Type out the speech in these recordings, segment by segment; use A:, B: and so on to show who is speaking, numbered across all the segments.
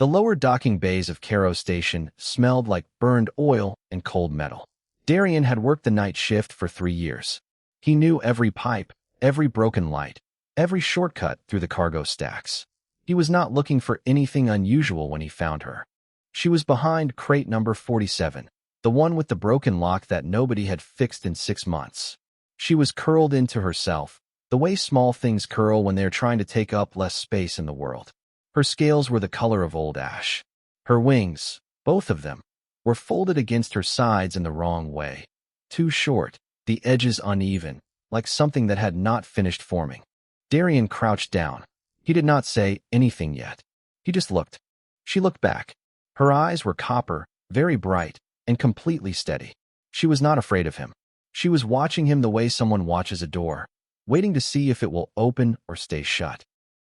A: The lower docking bays of Cairo Station smelled like burned oil and cold metal. Darian had worked the night shift for 3 years. He knew every pipe, every broken light, every shortcut through the cargo stacks. He was not looking for anything unusual when he found her. She was behind crate number 47, the one with the broken lock that nobody had fixed in 6 months. She was curled into herself, the way small things curl when they're trying to take up less space in the world. Her scales were the color of old ash. Her wings, both of them, were folded against her sides in the wrong way. Too short, the edges uneven, like something that had not finished forming. Darian crouched down. He did not say anything yet. He just looked. She looked back. Her eyes were copper, very bright, and completely steady. She was not afraid of him. She was watching him the way someone watches a door, waiting to see if it will open or stay shut.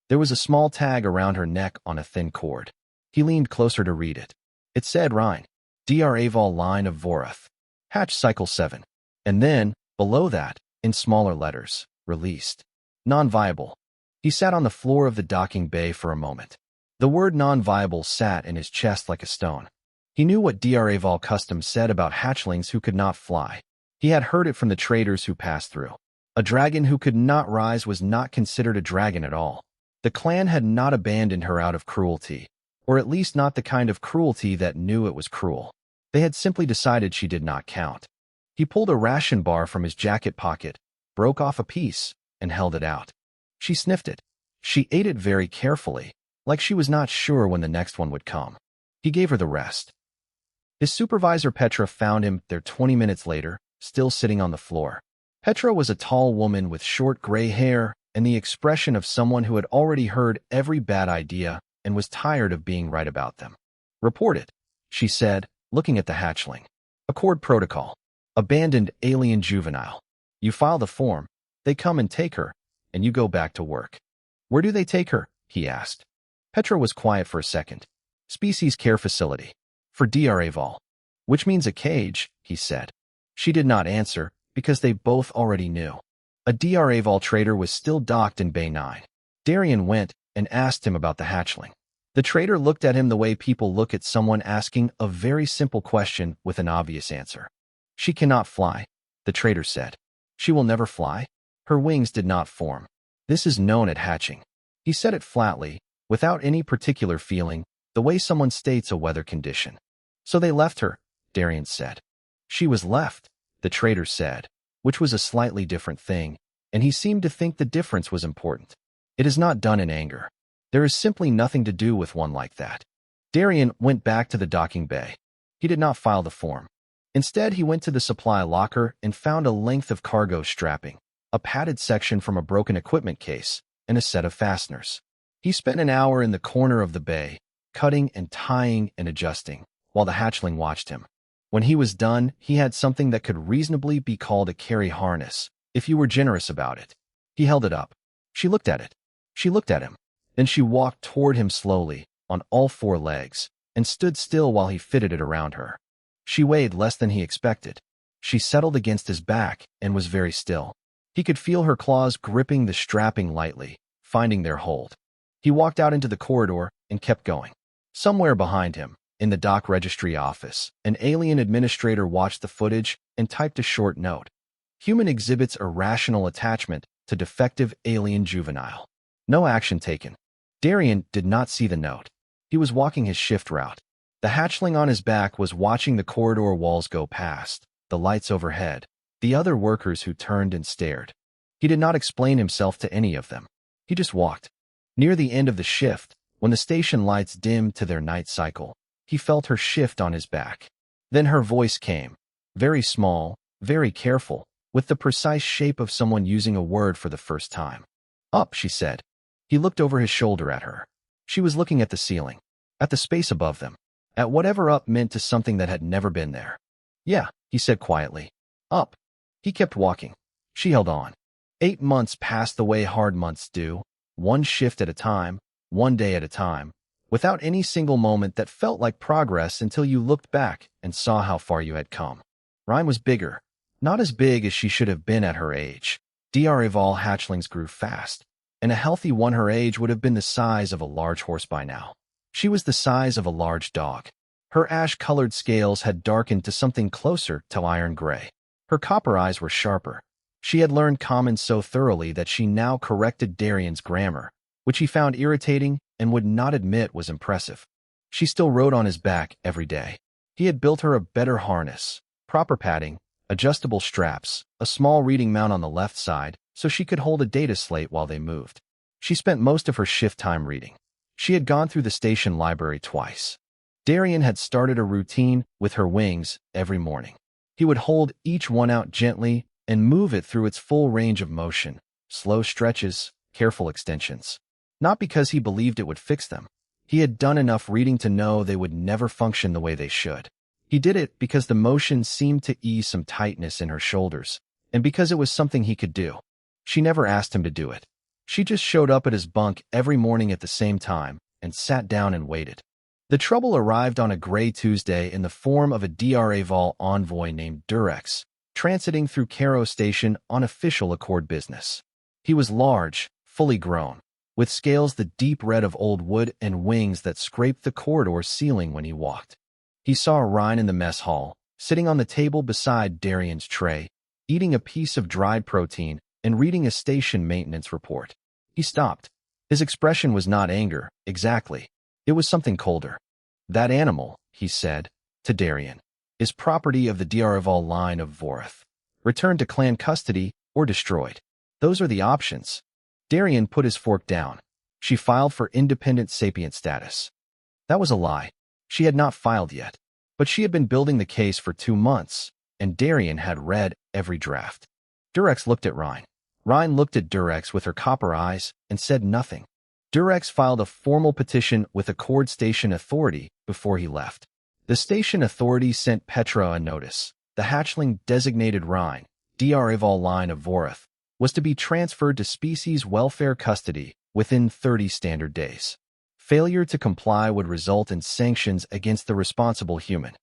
A: There was a small tag around her neck on a thin cord. He leaned closer to read it. It said Rhine, Dr. Aval line of Vorath, Hatch Cycle 7. And then, below that, in smaller letters, released. Non-viable. He sat on the floor of the docking bay for a moment. The word non-viable sat in his chest like a stone. He knew what Dr. Aval Customs said about hatchlings who could not fly. He had heard it from the traders who passed through. A dragon who could not rise was not considered a dragon at all. The clan had not abandoned her out of cruelty, or at least not the kind of cruelty that knew it was cruel. They had simply decided she did not count. He pulled a ration bar from his jacket pocket, broke off a piece, and held it out. She sniffed it. She ate it very carefully, like she was not sure when the next one would come. He gave her the rest. His supervisor Petra found him there 20 minutes later, still sitting on the floor. Petra was a tall woman with short gray hair and the expression of someone who had already heard every bad idea and was tired of being right about them. "Report it," she said, looking at the hatchling. "Accord protocol. Abandoned alien juvenile. You file the form, they come and take her, and you go back to work." "Where do they take her?" he asked. Petra was quiet for a second. "Species care facility. For Dr. Aval." "Which means a cage," he said. She did not answer, because they both already knew. A Dr. Aval trader was still docked in Bay 9. Darian went and asked him about the hatchling. The trader looked at him the way people look at someone asking a very simple question with an obvious answer. "She cannot fly," the trader said. "She will never fly? Her wings did not form. This is known at hatching." He said it flatly, without any particular feeling, the way someone states a weather condition. "So they left her," Darian said. "She was left," the trader said, which was a slightly different thing, and he seemed to think the difference was important. "It is not done in anger. There is simply nothing to do with one like that." Darian went back to the docking bay. He did not file the form. Instead, he went to the supply locker and found a length of cargo strapping, a padded section from a broken equipment case, and a set of fasteners. He spent an hour in the corner of the bay, cutting and tying and adjusting, while the hatchling watched him. When he was done, he had something that could reasonably be called a carry harness, if you were generous about it. He held it up. She looked at it. She looked at him. Then she walked toward him slowly, on all 4 legs, and stood still while he fitted it around her. She weighed less than he expected. She settled against his back and was very still. He could feel her claws gripping the strapping lightly, finding their hold. He walked out into the corridor and kept going. Somewhere behind him, in the dock registry office, an alien administrator watched the footage and typed a short note. "Human exhibits irrational attachment to defective alien juvenile. No action taken." Darian did not see the note. He was walking his shift route. The hatchling on his back was watching the corridor walls go past, the lights overhead, the other workers who turned and stared. He did not explain himself to any of them. He just walked. Near the end of the shift, when the station lights dimmed to their night cycle, he felt her shift on his back. Then her voice came, very small, very careful, with the precise shape of someone using a word for the first time. "Up," she said. He looked over his shoulder at her. She was looking at the ceiling, at the space above them, at whatever up meant to something that had never been there. "Yeah," he said quietly. "Up." He kept walking. She held on. 8 months passed the way hard months do, one shift at a time, one day at a time, without any single moment that felt like progress until you looked back and saw how far you had come. Rhyme was bigger, not as big as she should have been at her age. Dr. Aval hatchlings grew fast, and a healthy one her age would have been the size of a large horse by now. She was the size of a large dog. Her ash-colored scales had darkened to something closer to iron gray. Her copper eyes were sharper. She had learned common so thoroughly that she now corrected Darian's grammar, which he found irritating and would not admit was impressive. She still rode on his back every day. He had built her a better harness, proper padding, adjustable straps, a small reading mount on the left side so she could hold a data slate while they moved. She spent most of her shift time reading. She had gone through the station library twice. Darian had started a routine with her wings every morning. He would hold each one out gently and move it through its full range of motion, slow stretches, careful extensions. Not because he believed it would fix them. He had done enough reading to know they would never function the way they should. He did it because the motion seemed to ease some tightness in her shoulders, and because it was something he could do. She never asked him to do it. She just showed up at his bunk every morning at the same time and sat down and waited. The trouble arrived on a gray Tuesday in the form of a Dra-Vol envoy named Durex, transiting through Cairo Station on official Accord business. He was large, fully grown, with scales the deep red of old wood and wings that scraped the corridor ceiling when he walked. He saw Ryan in the mess hall, sitting on the table beside Darian's tray, eating a piece of dried protein and reading a station maintenance report. He stopped. His expression was not anger, exactly. It was something colder. That animal, he said, to Darian, is property of the Dra-Vol line of Vorath. Returned to clan custody or destroyed. Those are the options. Darian put his fork down. She filed for independent sapience status. That was a lie. She had not filed yet. But she had been building the case for 2 months, and Darian had read every draft. Durex looked at Ryan. Ryan looked at Durex with her copper eyes and said nothing. Durex filed a formal petition with Accord Station Authority before he left. The station authority sent Petra a notice. The hatchling designated Ryan, Dra-Vol line of Vorath, was to be transferred to species welfare custody within 30 standard days. Failure to comply would result in sanctions against the responsible human.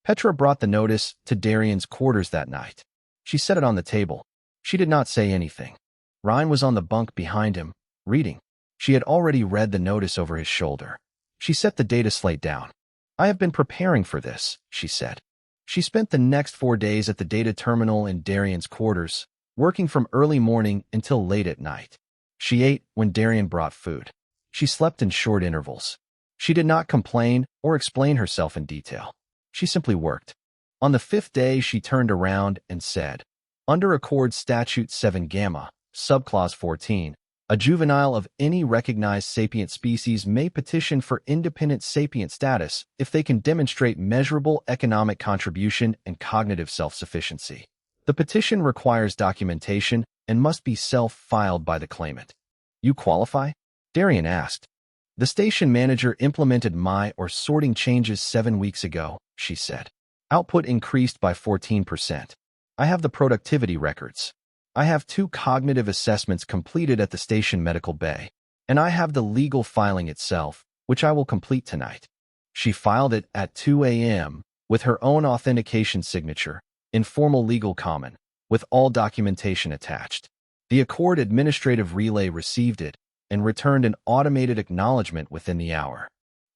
A: Petra brought the notice to Darian's quarters that night. She set it on the table. She did not say anything. Ryan was on the bunk behind him, reading. She had already read the notice over his shoulder. She set the data slate down. I have been preparing for this, she said. She spent the next 4 days at the data terminal in Darian's quarters, working from early morning until late at night. She ate when Darian brought food. She slept in short intervals. She did not complain or explain herself in detail. She simply worked. On the 5th day, she turned around and said, under Accord Statute 7 Gamma, Subclause 14, a juvenile of any recognized sapient species may petition for independent sapient status if they can demonstrate measurable economic contribution and cognitive self-sufficiency. The petition requires documentation and must be self-filed by the claimant. You qualify? Darian asked. The station manager implemented my or sorting changes 7 weeks ago, she said. Output increased by 14%. I have the productivity records. I have 2 cognitive assessments completed at the station medical bay, and I have the legal filing itself, which I will complete tonight. She filed it at 2 a.m. with her own authentication signature, in formal legal common, with all documentation attached. The Accord Administrative Relay received it and returned an automated acknowledgement within the hour.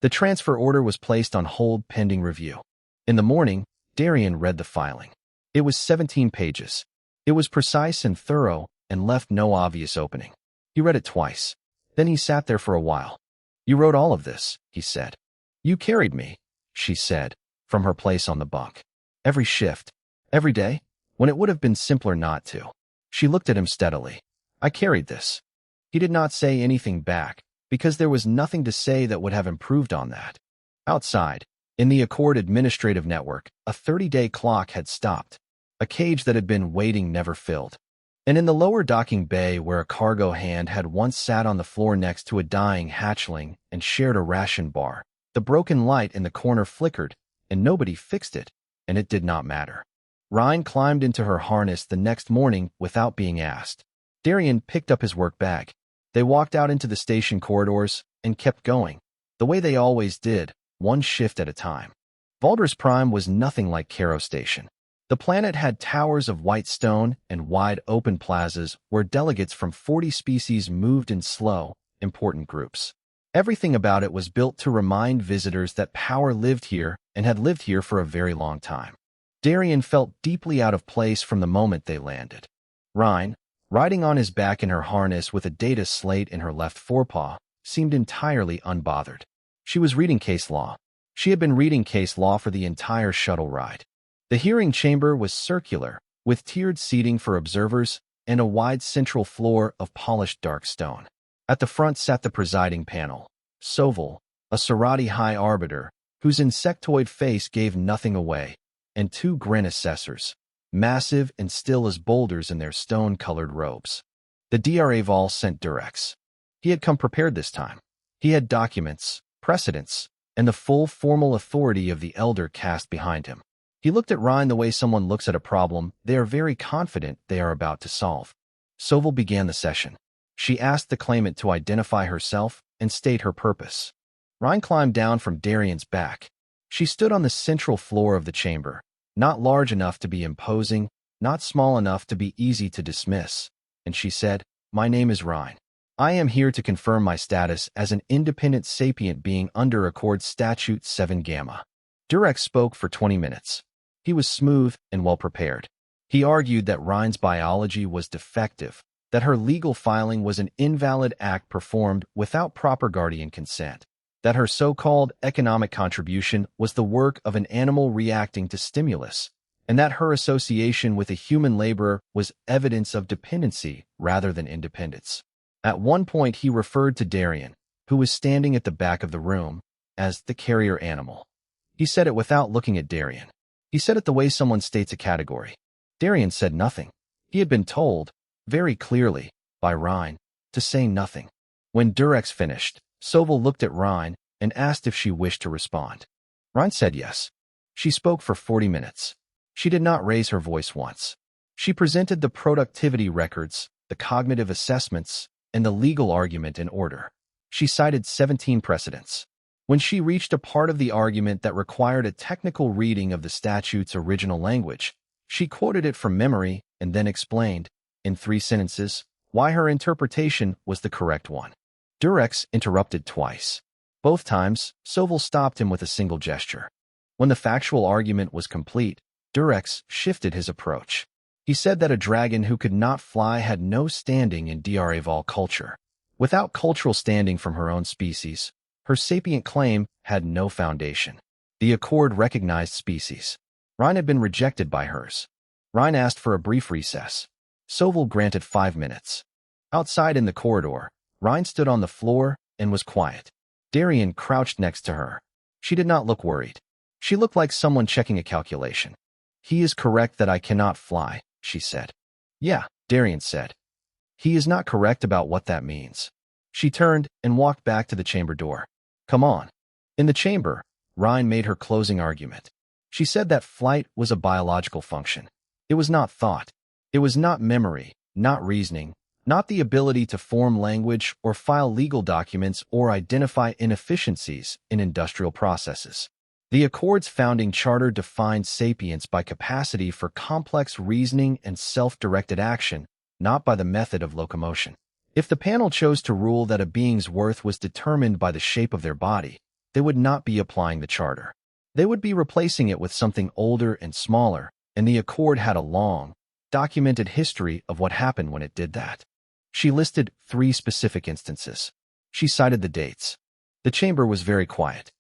A: The transfer order was placed on hold pending review. In the morning, Darian read the filing. It was 17 pages. It was precise and thorough and left no obvious opening. He read it twice. Then he sat there for a while. You wrote all of this, he said. You carried me, she said, from her place on the bunk. Every shift, every day, when it would have been simpler not to. She looked at him steadily. I carried this. He did not say anything back, because there was nothing to say that would have improved on that. Outside, in the Accord Administrative Network, a 30-day clock had stopped. A cage that had been waiting never filled. And in the lower docking bay where a cargo hand had once sat on the floor next to a dying hatchling and shared a ration bar, the broken light in the corner flickered, and nobody fixed it, and it did not matter. Ryan climbed into her harness the next morning without being asked. Darian picked up his work bag. They walked out into the station corridors and kept going, the way they always did, one shift at a time. Valdres Prime was nothing like Cairo Station. The planet had towers of white stone and wide open plazas where delegates from 40 species moved in slow, important groups. Everything about it was built to remind visitors that power lived here and had lived here for a very long time. Darian felt deeply out of place from the moment they landed. Rhine, riding on his back in her harness with a data slate in her left forepaw, seemed entirely unbothered. She was reading case law. She had been reading case law for the entire shuttle ride. The hearing chamber was circular, with tiered seating for observers and a wide central floor of polished dark stone. At the front sat the presiding panel, Soval, a Serati High Arbiter, whose insectoid face gave nothing away, and two Gren assessors, massive and still as boulders in their stone-colored robes. The D'Arval sent Durex. He had come prepared this time. He had documents, precedents, and the full formal authority of the Elder Caste behind him. He looked at Rhine the way someone looks at a problem they are very confident they are about to solve. Soval began the session. She asked the claimant to identify herself and state her purpose. Rhine climbed down from Darian's back. She stood on the central floor of the chamber, not large enough to be imposing, not small enough to be easy to dismiss, and she said, "My name is Rhine. I am here to confirm my status as an independent sapient being under Accord Statute 7 Gamma." Durex spoke for 20 minutes. He was smooth and well-prepared. He argued that Rhine's biology was defective, that her legal filing was an invalid act performed without proper guardian consent, that her so-called economic contribution was the work of an animal reacting to stimulus, and that her association with a human laborer was evidence of dependency rather than independence. At one point he referred to Darian, who was standing at the back of the room, as the carrier animal. He said it without looking at Darian. He said it the way someone states a category. Darian said nothing. He had been told, very clearly, by Rhine, to say nothing. When Durex finished, Soval looked at Rhine and asked if she wished to respond. Rhine said yes. She spoke for 40 minutes. She did not raise her voice once. She presented the productivity records, the cognitive assessments, and the legal argument in order. She cited 17 precedents. When she reached a part of the argument that required a technical reading of the statute's original language, she quoted it from memory and then explained, in 3 sentences, why her interpretation was the correct one. Durex interrupted twice. Both times, Soval stopped him with a single gesture. When the factual argument was complete, Durex shifted his approach. He said that a dragon who could not fly had no standing in D'Arval culture. Without cultural standing from her own species, her sapient claim had no foundation. The Accord recognized species. Rhine had been rejected by hers. Rhine asked for a brief recess. Soval granted 5 minutes. Outside in the corridor, Rhine stood on the floor and was quiet. Darian crouched next to her. She did not look worried. She looked like someone checking a calculation. "He is correct that I cannot fly," she said. "Yeah," Darian said. "He is not correct about what that means." She turned and walked back to the chamber door. "Come on." In the chamber, Rhine made her closing argument. She said that flight was a biological function. It was not thought. It was not memory, not reasoning, not the ability to form language or file legal documents or identify inefficiencies in industrial processes. The Accord's founding charter defined sapience by capacity for complex reasoning and self-directed action, not by the method of locomotion. If the panel chose to rule that a being's worth was determined by the shape of their body, they would not be applying the charter. They would be replacing it with something older and smaller, and the Accord had a long, documented history of what happened when it did that. She listed 3 specific instances. She cited the dates. The chamber was very quiet.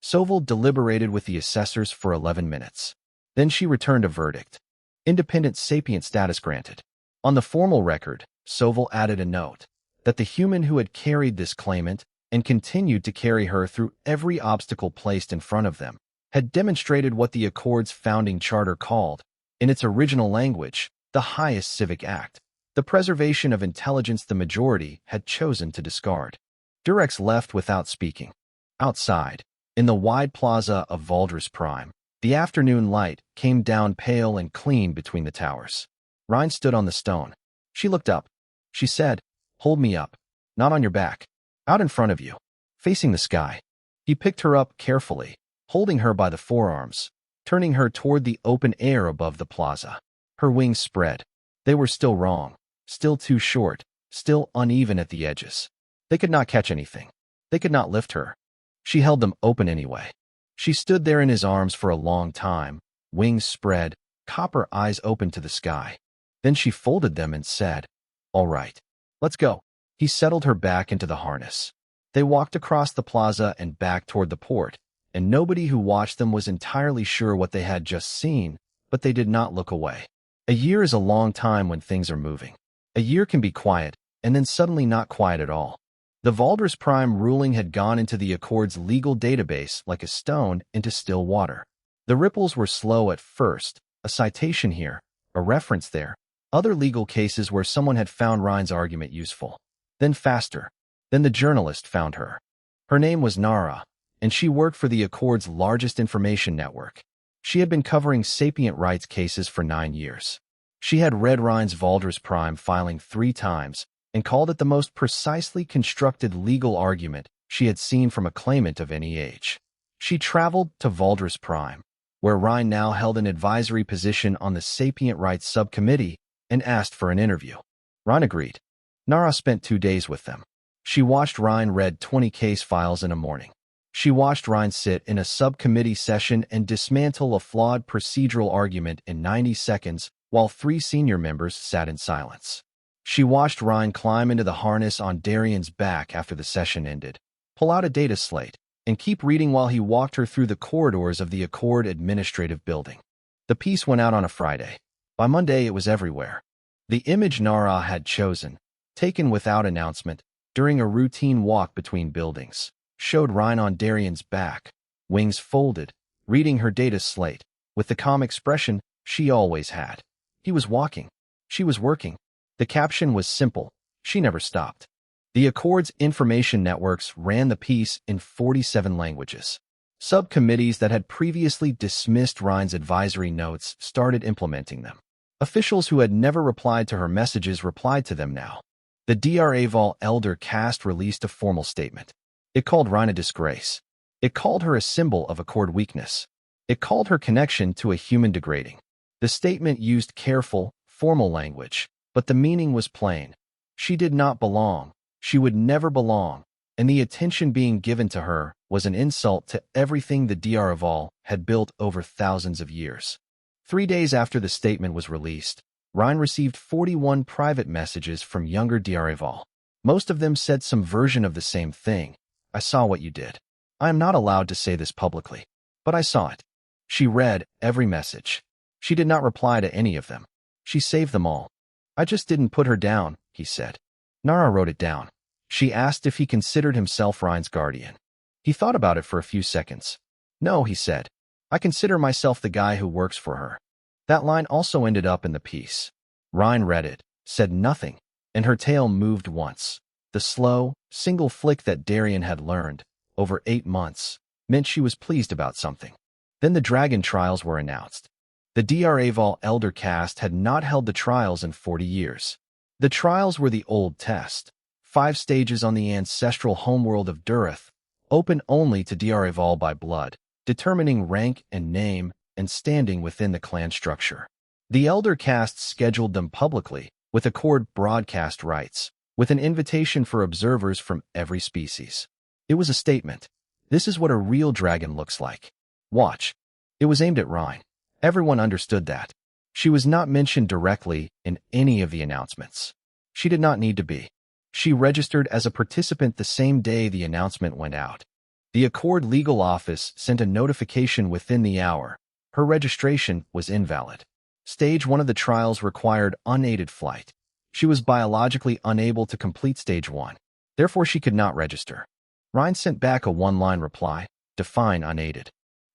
A: Soval deliberated with the assessors for 11 minutes. Then she returned a verdict. Independent sapient status granted. On the formal record, Soval added a note that the human who had carried this claimant and continued to carry her through every obstacle placed in front of them had demonstrated what the Accord's founding charter called, in its original language, the highest civic act, the preservation of intelligence the majority had chosen to discard. Durex left without speaking. Outside, in the wide plaza of Valdris Prime, the afternoon light came down pale and clean between the towers. Rhine stood on the stone. She looked up. She said, "Hold me up. Not on your back. Out in front of you. Facing the sky." He picked her up carefully, holding her by the forearms, turning her toward the open air above the plaza. Her wings spread. They were still wrong, still too short, still uneven at the edges. They could not catch anything. They could not lift her. She held them open anyway. She stood there in his arms for a long time, wings spread, copper eyes open to the sky. Then she folded them and said, "All right, let's go." He settled her back into the harness. They walked across the plaza and back toward the port, and nobody who watched them was entirely sure what they had just seen, but they did not look away. A year is a long time when things are moving. A year can be quiet, and then suddenly not quiet at all. The Valdres Prime ruling had gone into the Accord's legal database like a stone into still water. The ripples were slow at first, a citation here, a reference there, other legal cases where someone had found Ryan's argument useful. Then faster. Then the journalist found her. Her name was Nara, and she worked for the Accord's largest information network. She had been covering sapient rights cases for 9 years. She had read Ryan's Valdres Prime filing 3 times and called it the most precisely constructed legal argument she had seen from a claimant of any age. She traveled to Valdres Prime, where Ryan now held an advisory position on the Sapient Rights Subcommittee, and asked for an interview. Ryan agreed. Nara spent 2 days with them. She watched Ryan read 20 case files in a morning. She watched Ryan sit in a subcommittee session and dismantle a flawed procedural argument in 90 seconds while 3 senior members sat in silence. She watched Ryan climb into the harness on Darian's back after the session ended, pull out a data slate, and keep reading while he walked her through the corridors of the Accord Administrative Building. The piece went out on a Friday. By Monday, it was everywhere. The image Nara had chosen, taken without announcement, during a routine walk between buildings, showed Ryan on Darian's back, wings folded, reading her data slate, with the calm expression she always had. He was walking. She was working. The caption was simple. She never stopped. The Accord's information networks ran the piece in 47 languages. Subcommittees that had previously dismissed Ryan's advisory notes started implementing them. Officials who had never replied to her messages replied to them now. The D'Arval elder caste released a formal statement. It called Ryan a disgrace. It called her a symbol of Accord weakness. It called her connection to a human degrading. The statement used careful, formal language, but the meaning was plain. She did not belong. She would never belong, and the attention being given to her was an insult to everything the D'Arval had built over thousands of years. 3 days after the statement was released, Ryan received 41 private messages from younger D'Arval. Most of them said some version of the same thing. "I saw what you did. I am not allowed to say this publicly, but I saw it." She read every message. She did not reply to any of them. She saved them all. "I just didn't put her down," he said. Nara wrote it down. She asked if he considered himself Ryan's guardian. He thought about it for a few seconds. "No," he said. "I consider myself the guy who works for her." That line also ended up in the piece. Ryan read it, said nothing, and her tail moved once. The slow, single flick that Darian had learned, over 8 months, meant she was pleased about something. Then the dragon trials were announced. The D'Arval elder caste had not held the trials in 40 years. The trials were the old test. 5 stages on the ancestral homeworld of Durith, open only to D'Arval by blood, determining rank and name and standing within the clan structure. The elder caste scheduled them publicly, with Accord broadcast rights, with an invitation for observers from every species. It was a statement. This is what a real dragon looks like. Watch. It was aimed at Ryan. Everyone understood that. She was not mentioned directly in any of the announcements. She did not need to be. She registered as a participant the same day the announcement went out. The Accord legal office sent a notification within the hour. Her registration was invalid. Stage 1 of the trials required unaided flight. She was biologically unable to complete Stage 1. Therefore, she could not register. Ryan sent back a 1-line reply, define unaided.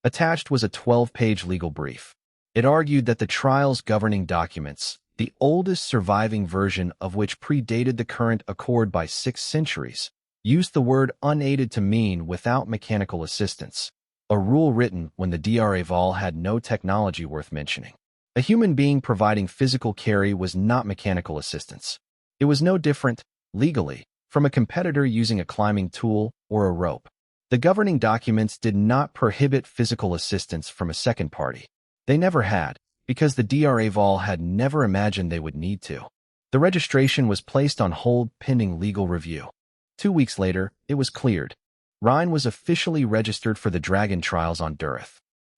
A: Attached was a 12-page legal brief. It argued that the trial's governing documents, the oldest surviving version of which predated the current Accord by 6 centuries, used the word unaided to mean without mechanical assistance, a rule written when the D'Arval had no technology worth mentioning. A human being providing physical carry was not mechanical assistance. It was no different, legally, from a competitor using a climbing tool or a rope. The governing documents did not prohibit physical assistance from a second party. They never had, because the D'Arval had never imagined they would need to. The registration was placed on hold pending legal review. 2 weeks later, it was cleared. Ryan was officially registered for the Dragon Trials on Durith.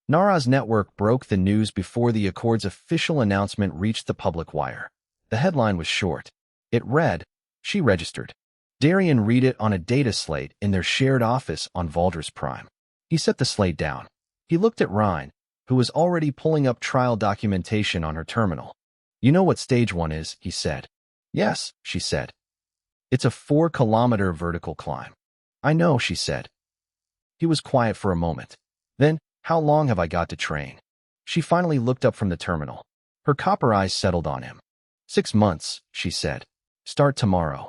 A: Nara's network broke the news before the Accord's official announcement reached the public wire. The headline was short. It read, "She registered." Darian read it on a data slate in their shared office on Valdris Prime. He set the slate down. He looked at Ryan, who was already pulling up trial documentation on her terminal. "You know what stage 1 is," he said. "Yes," she said. "It's a 4-kilometer vertical climb." "I know," she said. He was quiet for a moment. Then, "How long have I got to train?" She finally looked up from the terminal. Her copper eyes settled on him. 6 months, she said. "Start tomorrow."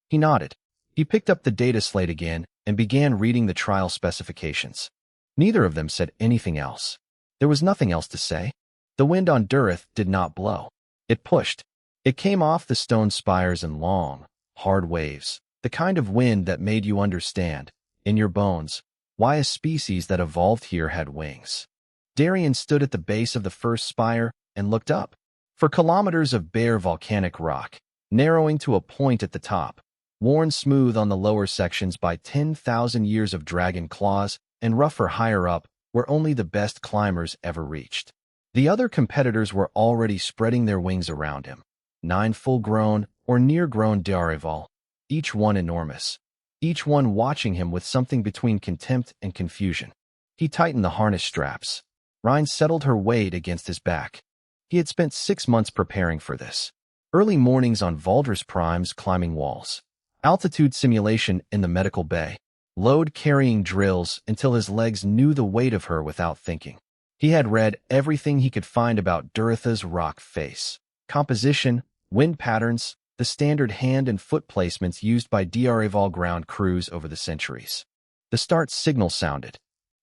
A: He nodded. He picked up the data slate again and began reading the trial specifications. Neither of them said anything else. There was nothing else to say. The wind on Durith did not blow. It pushed. It came off the stone spires in long, hard waves, the kind of wind that made you understand, in your bones, why a species that evolved here had wings. Darian stood at the base of the first spire and looked up. For kilometers of bare volcanic rock, narrowing to a point at the top, worn smooth on the lower sections by 10,000 years of dragon claws, and rougher higher up, where only the best climbers ever reached. The other competitors were already spreading their wings around him. 9 full-grown or near-grown D'Areval, each one enormous, each one watching him with something between contempt and confusion. He tightened the harness straps. Ryan settled her weight against his back. He had spent 6 months preparing for this. Early mornings on Valdris Prime's climbing walls, altitude simulation in the medical bay, load-carrying drills until his legs knew the weight of her without thinking. He had read everything he could find about Duritha's rock face, composition, wind patterns, the standard hand and foot placements used by D'Areval ground crews over the centuries. The start signal sounded.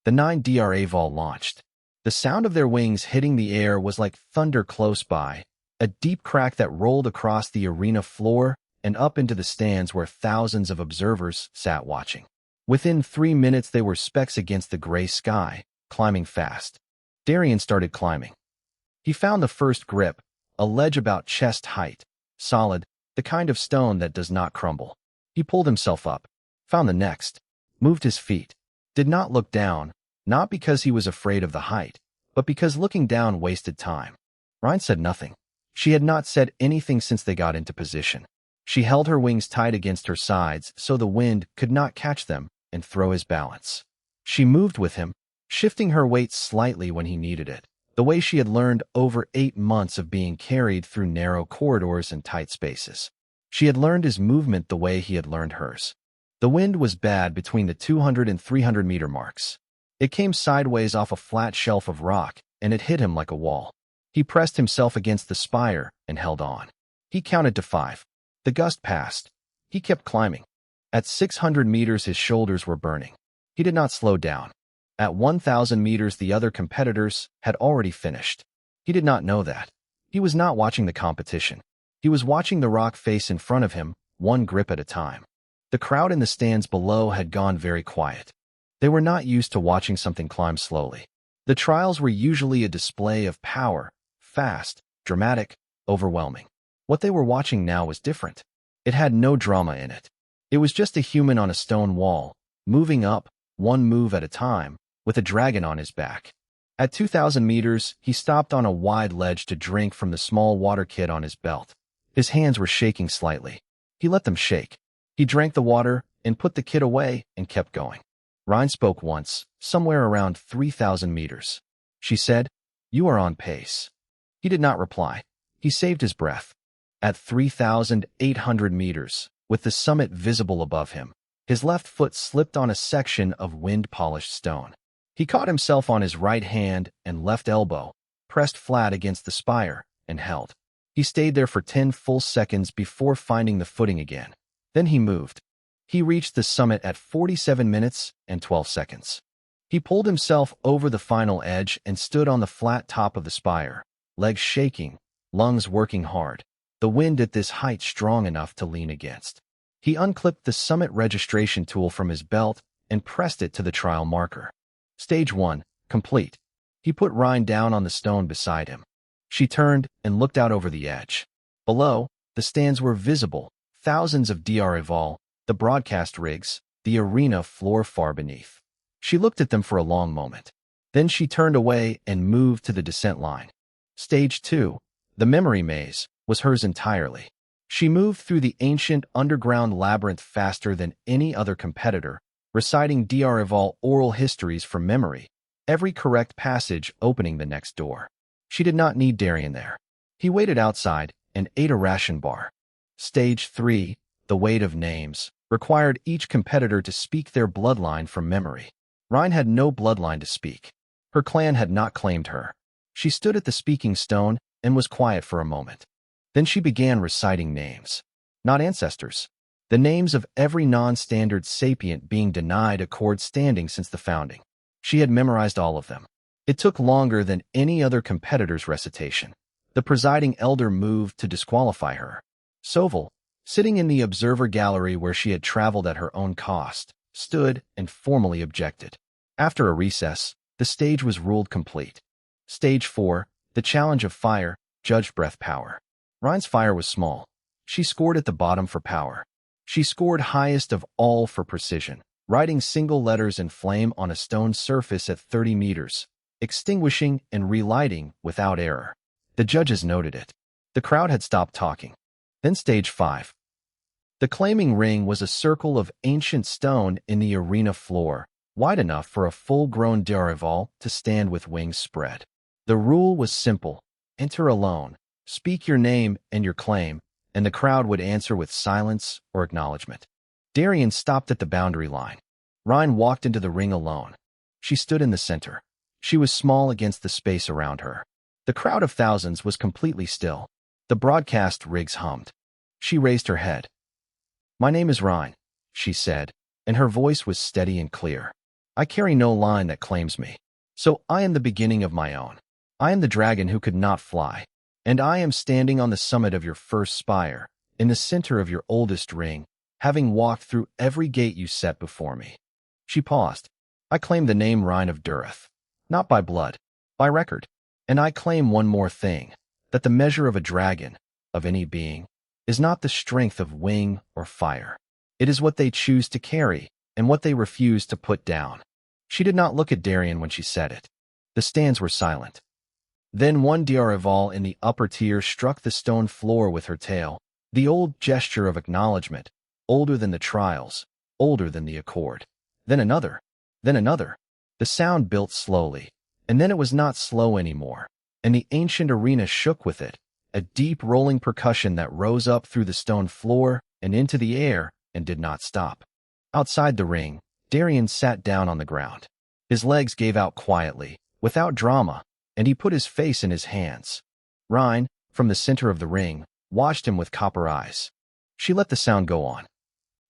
A: The 9 D'Areval launched. The sound of their wings hitting the air was like thunder close by, a deep crack that rolled across the arena floor and up into the stands where thousands of observers sat watching. Within 3 minutes they were specks against the gray sky, climbing fast. Darian started climbing. He found the first grip, a ledge about chest height, solid, the kind of stone that does not crumble. He pulled himself up, found the next, moved his feet, did not look down, not because he was afraid of the height, but because looking down wasted time. Ryan said nothing. She had not said anything since they got into position. She held her wings tight against her sides so the wind could not catch them and throw his balance. She moved with him, shifting her weight slightly when he needed it, the way she had learned over 8 months of being carried through narrow corridors and tight spaces. She had learned his movement the way he had learned hers. The wind was bad between the 200 and 300 meter marks. It came sideways off a flat shelf of rock, and it hit him like a wall. He pressed himself against the spire and held on. He counted to 5. The gust passed. He kept climbing. At 600 meters his shoulders were burning. He did not slow down. At 1,000 meters the other competitors had already finished. He did not know that. He was not watching the competition. He was watching the rock face in front of him, one grip at a time. The crowd in the stands below had gone very quiet. They were not used to watching something climb slowly. The trials were usually a display of power, fast, dramatic, overwhelming. What they were watching now was different. It had no drama in it. It was just a human on a stone wall, moving up, one move at a time, with a dragon on his back. At 2,000 meters, he stopped on a wide ledge to drink from the small water kit on his belt. His hands were shaking slightly. He let them shake. He drank the water and put the kit away and kept going. Ryan spoke once, somewhere around 3,000 meters. She said, "You are on pace." He did not reply. He saved his breath. At 3,800 meters, with the summit visible above him, his left foot slipped on a section of wind-polished stone. He caught himself on his right hand and left elbow, pressed flat against the spire, and held. He stayed there for 10 full seconds before finding the footing again. Then he moved. He reached the summit at 47 minutes and 12 seconds. He pulled himself over the final edge and stood on the flat top of the spire, legs shaking, lungs working hard, the wind at this height strong enough to lean against. He unclipped the summit registration tool from his belt and pressed it to the trial marker. Stage 1, complete. He put Ryan down on the stone beside him. She turned and looked out over the edge. Below, the stands were visible, thousands of D'Areval, the broadcast rigs, the arena floor far beneath. She looked at them for a long moment. Then she turned away and moved to the descent line. Stage 2, the memory maze, was hers entirely. She moved through the ancient underground labyrinth faster than any other competitor, reciting D'Arrival oral histories from memory, every correct passage opening the next door. She did not need Darien there. He waited outside and ate a ration bar. Stage 3, the weight of names, required each competitor to speak their bloodline from memory. Rhine had no bloodline to speak. Her clan had not claimed her. She stood at the speaking stone and was quiet for a moment. Then she began reciting names. Not ancestors. The names of every non-standard sapient being denied accord standing since the founding. She had memorized all of them. It took longer than any other competitor's recitation. The presiding elder moved to disqualify her. Soval, sitting in the observer gallery where she had traveled at her own cost, stood and formally objected. After a recess, the stage was ruled complete. Stage 4, the challenge of fire, judged breath power. Rhine's fire was small. She scored at the bottom for power. She scored highest of all for precision, writing single letters in flame on a stone surface at 30 meters, extinguishing and relighting without error. The judges noted it. The crowd had stopped talking. Then stage 5. The claiming ring was a circle of ancient stone in the arena floor, wide enough for a full-grown D'Arrival to stand with wings spread. The rule was simple. Enter alone, speak your name and your claim, and the crowd would answer with silence or acknowledgement. Darien stopped at the boundary line. Rhine walked into the ring alone. She stood in the center. She was small against the space around her. The crowd of thousands was completely still. The broadcast rigs hummed. She raised her head. "My name is Rhine," she said, and her voice was steady and clear. "I carry no line that claims me. So I am the beginning of my own. I am the dragon who could not fly. And I am standing on the summit of your first spire, in the center of your oldest ring, having walked through every gate you set before me." She paused. "I claim the name Rhine of Dureth, not by blood, by record. And I claim one more thing, that the measure of a dragon, of any being, is not the strength of wing or fire. It is what they choose to carry and what they refuse to put down." She did not look at Darien when she said it. The stands were silent. Then one D'Arrival in the upper tier struck the stone floor with her tail, the old gesture of acknowledgement, older than the trials, older than the accord. Then another. Then another. The sound built slowly, and then it was not slow anymore, and the ancient arena shook with it, a deep rolling percussion that rose up through the stone floor and into the air and did not stop. Outside the ring, Darien sat down on the ground. His legs gave out quietly, without drama, and he put his face in his hands. Rhine, from the center of the ring, watched him with copper eyes. She let the sound go on.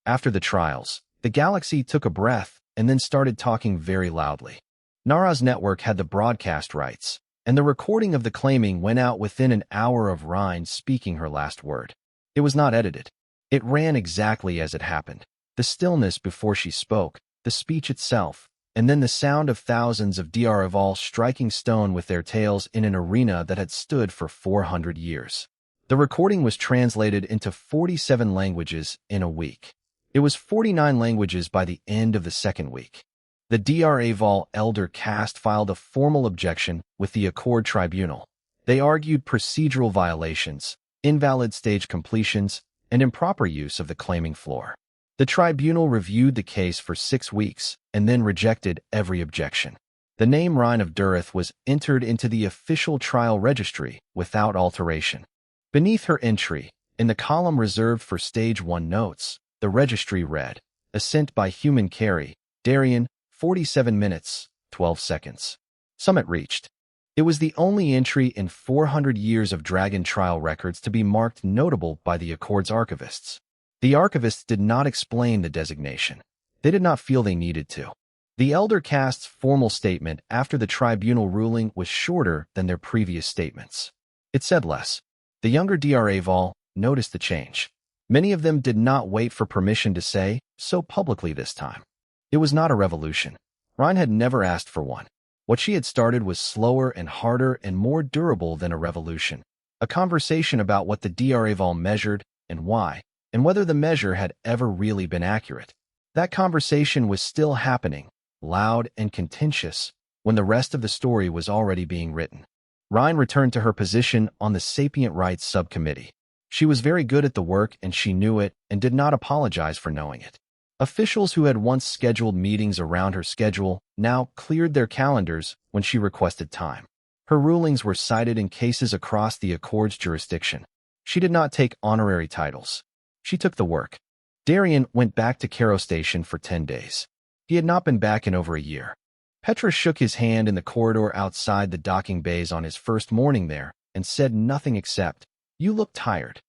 A: After the trials, the galaxy took a breath and then started talking very loudly. Nara's network had the broadcast rights, and the recording of the claiming went out within an hour of Rhine speaking her last word. It was not edited. It ran exactly as it happened. The stillness before she spoke, the speech itself, and then the sound of thousands of D'Arrival striking stone with their tails in an arena that had stood for 400 years. The recording was translated into 47 languages in a week. It was 49 languages by the end of the second week. The D'Arrival elder caste filed a formal objection with the Accord Tribunal. They argued procedural violations, invalid stage completions, and improper use of the claiming floor. The tribunal reviewed the case for 6 weeks and then rejected every objection. The name Rhine of Dureth was entered into the official trial registry without alteration. Beneath her entry, in the column reserved for Stage 1 notes, the registry read, "Assent by human carry, Darien, 47 minutes, 12 seconds. Summit reached." It was the only entry in 400 years of Dragon trial records to be marked notable by the Accord's archivists. The archivists did not explain the designation. They did not feel they needed to. The elder caste's formal statement after the tribunal ruling was shorter than their previous statements. It said less. The younger D'Arrival noticed the change. Many of them did not wait for permission to say so publicly this time. It was not a revolution. Rhine had never asked for one. What she had started was slower and harder and more durable than a revolution. A conversation about what the D'Arrival measured and why, and whether the measure had ever really been accurate. That conversation was still happening, loud and contentious, when the rest of the story was already being written. Ryan returned to her position on the Sapient Rights Subcommittee. She was very good at the work and she knew it and did not apologize for knowing it. Officials who had once scheduled meetings around her schedule now cleared their calendars when she requested time. Her rulings were cited in cases across the Accord's jurisdiction. She did not take honorary titles. She took the work. Darian went back to Caro Station for 10 days. He had not been back in over a year. Petra shook his hand in the corridor outside the docking bays on his first morning there and said nothing except, "You look tired."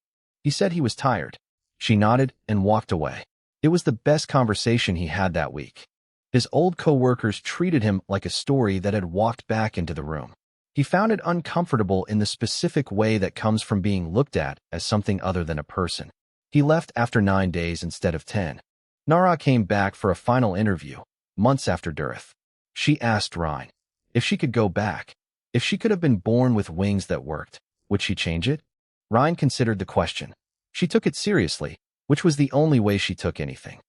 A: He said he was tired. She nodded and walked away. It was the best conversation he had that week. His old co-workers treated him like a story that had walked back into the room. He found it uncomfortable in the specific way that comes from being looked at as something other than a person. He left after 9 days instead of 10. Nara came back for a final interview, months after Durith. She asked Ryan if she could go back. If she could have been born with wings that worked, would she change it? Ryan considered the question. She took it seriously, which was the only way she took anything.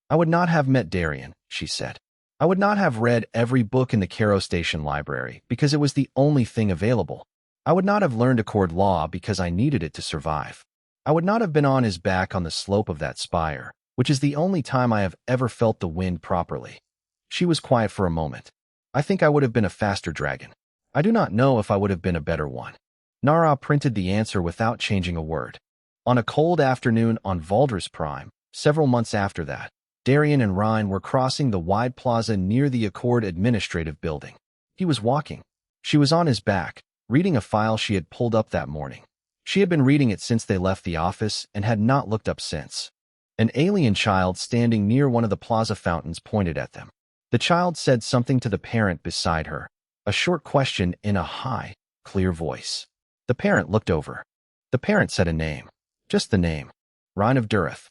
A: "I would not have met Darian," she said. "I would not have read every book in the Caro Station library because it was the only thing available. I would not have learned Accord law because I needed it to survive. I would not have been on his back on the slope of that spire, which is the only time I have ever felt the wind properly." She was quiet for a moment. "I think I would have been a faster dragon. I do not know if I would have been a better one." Nara printed the answer without changing a word. On a cold afternoon on Valdris Prime, several months after that, Darian and Ryan were crossing the wide plaza near the Accord administrative building. He was walking. She was on his back, reading a file she had pulled up that morning. She had been reading it since they left the office and had not looked up since. An alien child standing near one of the plaza fountains pointed at them. The child said something to the parent beside her, a short question in a high, clear voice. The parent looked over. The parent said a name. Just the name. Ryan of Durith.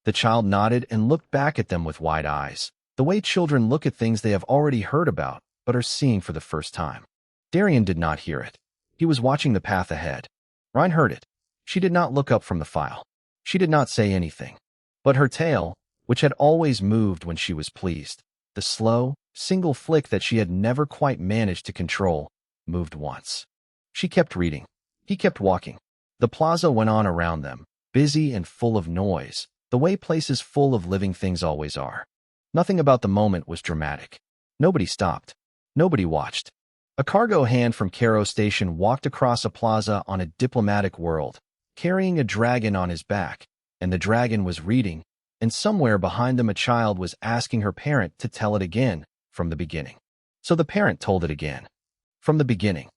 A: The child nodded and looked back at them with wide eyes, the way children look at things they have already heard about but are seeing for the first time. Darian did not hear it. He was watching the path ahead. Ryan heard it. She did not look up from the file. She did not say anything. But her tail, which had always moved when she was pleased, the slow, single flick that she had never quite managed to control, moved once. She kept reading. He kept walking. The plaza went on around them, busy and full of noise, the way places full of living things always are. Nothing about the moment was dramatic. Nobody stopped. Nobody watched. A cargo hand from Caro Station walked across a plaza on a diplomatic world, carrying a dragon on his back, and the dragon was reading, and somewhere behind them a child was asking her parent to tell it again, from the beginning. So the parent told it again. From the beginning.